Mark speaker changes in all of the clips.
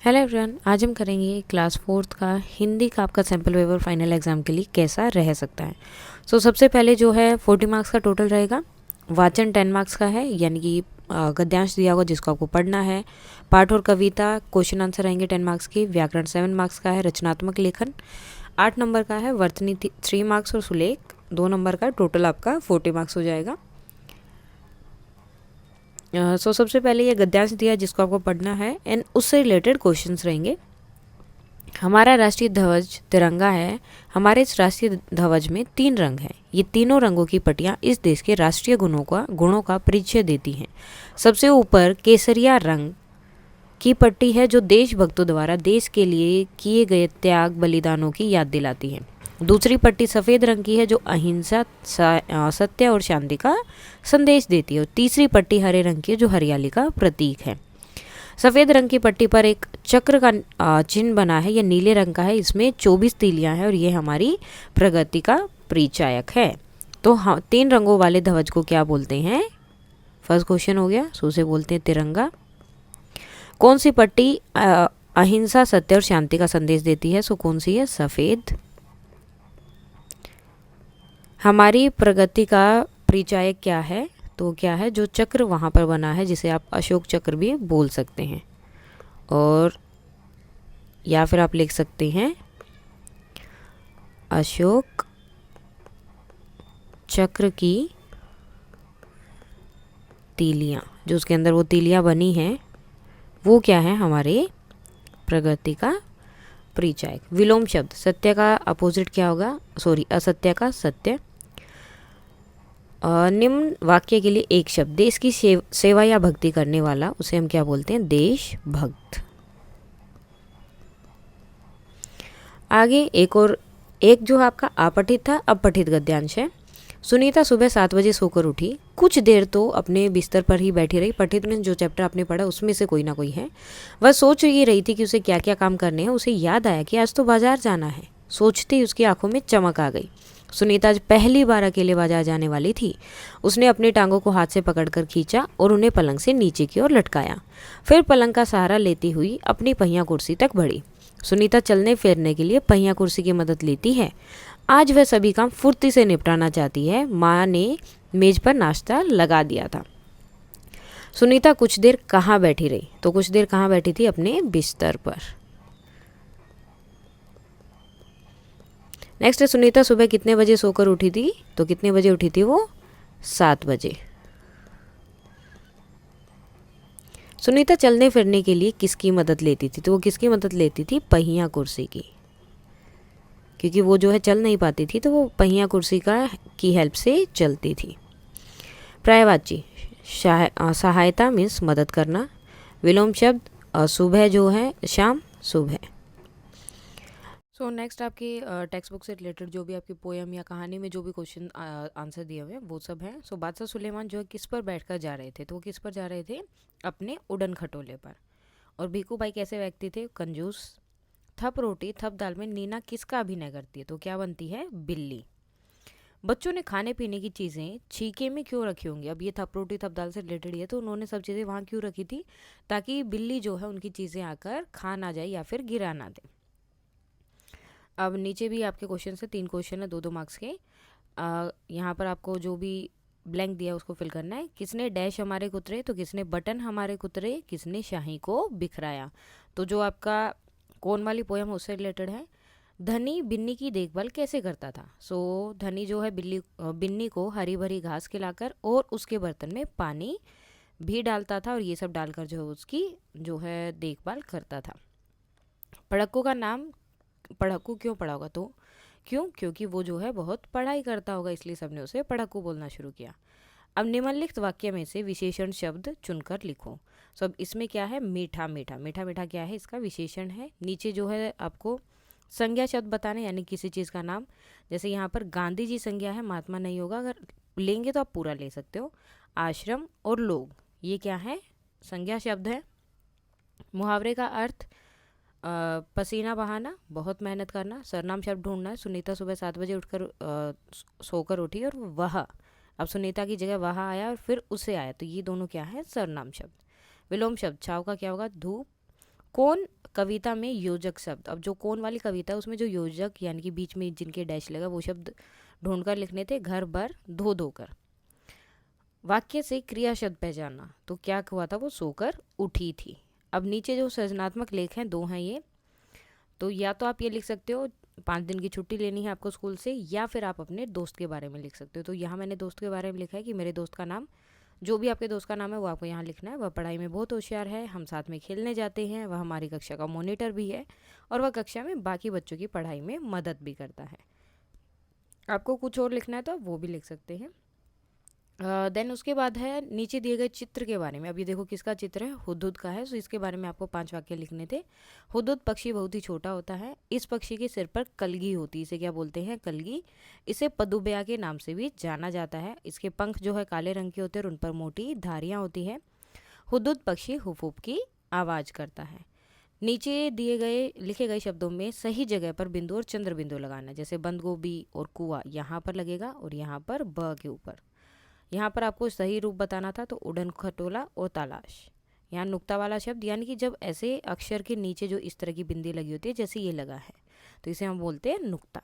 Speaker 1: Hello everyone, आज हम करेंगे क्लास फोर्थ का हिंदी का आपका सैम्पल पेपर फाइनल एग्जाम के लिए कैसा रह सकता है। सबसे पहले जो है 40 मार्क्स का टोटल रहेगा। वाचन 10 मार्क्स का है, यानी कि गद्यांश दिया होगा जिसको आपको पढ़ना है। पाठ और कविता क्वेश्चन आंसर रहेंगे 10 मार्क्स की। व्याकरण 7 मार्क्स का है। रचनात्मक लेखन 8 नंबर का है। वर्तनी 3 मार्क्स और सुलेख 2 नंबर का। टोटल आपका 40 मार्क्स हो जाएगा। सबसे पहले ये गद्यांश दिया जिसको आपको पढ़ना है एंड उससे रिलेटेड क्वेश्चंस रहेंगे। हमारा राष्ट्रीय ध्वज तिरंगा है। हमारे इस राष्ट्रीय ध्वज में 3 रंग हैं। ये तीनों रंगों की पट्टियाँ इस देश के राष्ट्रीय गुणों का परिचय देती हैं। सबसे ऊपर केसरिया रंग की पट्टी है जो देशभक्तों द्वारा देश के लिए किए गए त्याग बलिदानों की याद दिलाती है। दूसरी पट्टी सफ़ेद रंग की है जो अहिंसा सत्य और शांति का संदेश देती है। और तीसरी पट्टी हरे रंग की है जो हरियाली का प्रतीक है। सफ़ेद रंग की पट्टी पर एक चक्र का चिन्ह बना है। यह नीले रंग का है। इसमें 24 तीलियां हैं और ये हमारी प्रगति का परिचायक है। तो हाँ, 3 रंगों वाले ध्वज को क्या बोलते हैं? फर्स्ट क्वेश्चन हो गया। उसे बोलते हैं तिरंगा। कौन सी पट्टी अहिंसा सत्य और शांति का संदेश देती है? कौन सी है? सफ़ेद। हमारी प्रगति का परिचायक क्या है? तो क्या है? जो चक्र वहाँ पर बना है जिसे आप अशोक चक्र भी बोल सकते हैं। और या फिर आप लिख सकते हैं अशोक चक्र की तीलियाँ। जो उसके अंदर वो तीलियाँ बनी हैं वो क्या है? हमारे प्रगति का परिचायक। विलोम शब्द सत्य का अपोजिट क्या होगा? असत्य का सत्य। निम्न वाक्य के लिए एक शब्द। देश की सेवा या भक्ति करने वाला, उसे हम क्या बोलते हैं? देशभक्त। आगे एक जो आपका अपठित था, अब पठित गद्यांश है। सुनीता सुबह 7 बजे सोकर उठी। कुछ देर तो अपने बिस्तर पर ही बैठी रही। पठित में जो चैप्टर आपने पढ़ा उसमें से कोई ना कोई है। वह सोच ही रही थी कि उसे क्या क्या काम करने हैं। उसे याद आया कि आज तो बाजार जाना है। सोचते ही उसकी आंखों में चमक आ गई। सुनीता आज पहली बार अकेले बाजार जाने वाली थी। उसने अपनी टांगों को हाथ से पकड़कर खींचा और उन्हें पलंग से नीचे की ओर लटकाया। फिर पलंग का सहारा लेती हुई अपनी पहिया कुर्सी तक बढ़ी। सुनीता चलने फिरने के लिए पहिया कुर्सी की मदद लेती है। आज वह सभी काम फुर्ती से निपटाना चाहती है। माँ ने मेज पर नाश्ता लगा दिया था। सुनीता कुछ देर कहाँ बैठी रही? तो कुछ देर कहाँ बैठी थी? अपने बिस्तर पर। नेक्स्ट है सुनीता सुबह कितने बजे सोकर उठी थी? तो कितने बजे उठी थी वो? 7 बजे। सुनीता चलने फिरने के लिए किसकी मदद लेती थी? तो वो किसकी मदद लेती थी? पहिया कुर्सी की। क्योंकि वो जो है चल नहीं पाती थी तो वो पहिया कुर्सी की हेल्प से चलती थी। पर्यायवाची सहायता मीन्स मदद करना। विलोम शब्द सुबह जो है शाम सुबह। नेक्स्ट आपकी टेक्स्ट बुक से रिलेटेड जो भी आपकी पोयम या कहानी में जो भी क्वेश्चन आंसर दिए हुए हैं वो सब हैं। बादशाह सुलेमान जो है किस पर बैठकर जा रहे थे? तो वो किस पर जा रहे थे? अपने उड़न खटोले पर। और भीखू भाई कैसे व्यक्ति थे? कंजूस। थप रोटी थप दाल में नीना किसका अभिनय करती है? तो क्या बनती है? बिल्ली। बच्चों ने खाने पीने की चीज़ें छीके में क्यों रखी होंगी? अब ये थप रोटी थप दाल से रिलेटेड है तो उन्होंने सब चीज़ें वहाँ क्यों रखी थी? ताकि बिल्ली जो है उनकी चीज़ें आकर खा ना जाए या फिर गिरा ना दे। अब नीचे भी आपके क्वेश्चन से 3 क्वेश्चन है 2-2 मार्क्स के। यहाँ पर आपको जो भी ब्लैंक दिया उसको फिल करना है। किसने डैश हमारे कुतरे? तो किसने बटन हमारे कुतरे? किसने शाही को बिखराया? तो जो आपका कौन वाली पोयम उससे रिलेटेड है। धनी बिन्नी की देखभाल कैसे करता था? धनी जो है बिन्नी को हरी भरी घास खिलाकर और उसके बर्तन में पानी भी डालता था और ये सब डालकर जो है उसकी जो है देखभाल करता था। पढ़क्कू का नाम पढ़क्कू क्यों पड़ा होगा? तो क्योंकि वो जो है बहुत पढ़ाई करता होगा, इसलिए सबने उसे पढ़क्कू बोलना शुरू किया। अब निम्नलिखित वाक्य में से विशेषण शब्द चुनकर लिखो। अब इसमें क्या है? मीठा मीठा। मीठा मीठा क्या है? इसका विशेषण है। नीचे जो है आपको संज्ञा शब्द बताने, यानी किसी चीज़ का नाम। जैसे यहाँ पर गांधी जी संज्ञा है, महात्मा नहीं होगा। अगर लेंगे तो आप पूरा ले सकते हो। आश्रम और लोग, ये क्या है? संज्ञा शब्द है। मुहावरे का अर्थ पसीना बहाना, बहुत मेहनत करना। सर्वनाम शब्द ढूंढना है। सुनीता सुबह 7 बजे उठकर सोकर उठी और वह, अब सुनीता की जगह वह आया और फिर उसे आया, तो ये दोनों क्या है? सर्वनाम शब्द। विलोम शब्द छाव का क्या होगा? धूप। कौन कविता में योजक शब्द, अब जो कौन वाली कविता है उसमें जो योजक यानी कि बीच में जिनके डैश लगा वो शब्द ढूंढकर लिखने थे। घर बर धो धोकर। वाक्य से क्रिया शब्द पहचाना, तो क्या हुआ था, वो सोकर उठी थी। अब नीचे जो सृजनात्मक लेख हैं दो हैं ये, तो या तो आप ये लिख सकते हो 5 दिन की छुट्टी लेनी है आपको स्कूल से, या फिर आप अपने दोस्त के बारे में लिख सकते हो। तो यहाँ मैंने दोस्त के बारे में लिखा है कि मेरे दोस्त का नाम, जो भी आपके दोस्त का नाम है वो आपको यहाँ लिखना है। वह पढ़ाई में बहुत होशियार है, हम साथ में खेलने जाते हैं, वह हमारी कक्षा का मॉनिटर भी है और वह कक्षा में बाकी बच्चों की पढ़ाई में मदद भी करता है। आपको कुछ और लिखना है तो आप वो भी लिख सकते हैं। देन उसके बाद है नीचे दिए गए चित्र के बारे में। अब ये देखो किसका चित्र है, हुदहुद का है। सो इसके बारे में आपको 5 वाक्य लिखने थे। हुदहुद पक्षी बहुत ही छोटा होता है। इस पक्षी के सिर पर कलगी होती है, इसे क्या बोलते हैं, कलगी। इसे पदुबया के नाम से भी जाना जाता है। इसके पंख जो है काले रंग के होते हैं और उन पर मोटी धारियाँ होती हैं। हुदहुद पक्षी हुफ हुफ की आवाज़ करता है। नीचे दिए गए लिखे गए शब्दों में सही जगह पर बिंदु और चंद्र बिंदु लगाना, जैसे बंद गोभी और कुआ यहाँ पर लगेगा और यहाँ पर ब के ऊपर। यहाँ पर आपको सही रूप बताना था, तो उड़न खटोला और तलाश। यहाँ नुक्ता वाला शब्द, यानी कि जब ऐसे अक्षर के नीचे जो इस तरह की बिंदी लगी होती है जैसे ये लगा है, तो इसे हम बोलते हैं नुक्ता।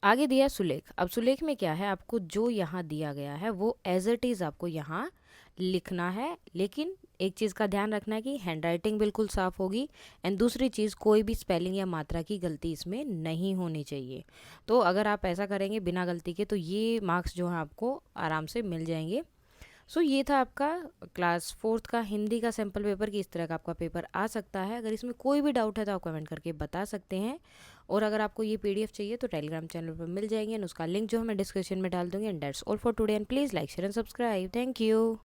Speaker 1: आगे दिया सुलेख। अब सुलेख में क्या है, आपको जो यहाँ दिया गया है वो एज इट इज़ आपको यहाँ लिखना है, लेकिन एक चीज़ का ध्यान रखना है कि हैंडराइटिंग बिल्कुल साफ़ होगी। एंड दूसरी चीज़, कोई भी स्पेलिंग या मात्रा की गलती इसमें नहीं होनी चाहिए। तो अगर आप ऐसा करेंगे बिना गलती के तो ये मार्क्स जो हैं आपको आराम से मिल जाएंगे। सो ये था आपका क्लास 4th का हिंदी का सैम्पल पेपर कि इस तरह का आपका पेपर आ सकता है। अगर इसमें कोई भी डाउट है तो आप कमेंट करके बता सकते हैं। और अगर आपको ये PDF चाहिए तो टेलीग्राम चैनल पर मिल जाएंगे, एंड उसका लिंक जो है मैं डिस्क्रिप्शन में डाल दूंगी। And that's all for today, and please like share and subscribe. Thank you.